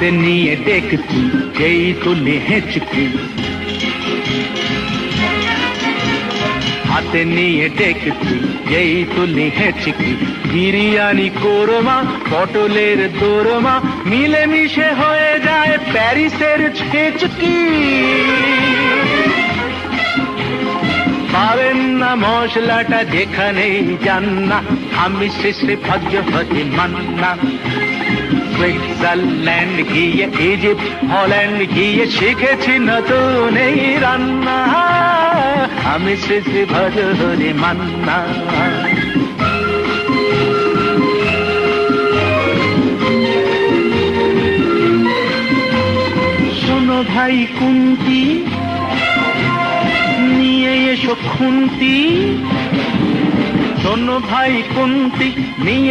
হাতে নিয়ে ডেকচি যেই তুলি হেঁচকি, হাতে নিয়ে ডেকচি যেই তুলি হেঁচকি, বিরিয়ানি কোরমা পটলের দোরমা মিলেমিশে হয়ে যায় প্যারিসের ছেচকি। পাবেন না মশলাটা যেখানেই যান না, আমি শেষে ভাগ্য হতে মান্না। সুইজারল্যান্ড গিয়ে ইজিপ্ট হল্যান্ড গিয়ে শিখেছি নতুন এই রান্না, আমি শেষে ভজ হরে মান্না। শোনো ভাই কুন্তি, নিয়ে এসো খুন্তি। শোনো ভাই কুন্তি, নিয়ে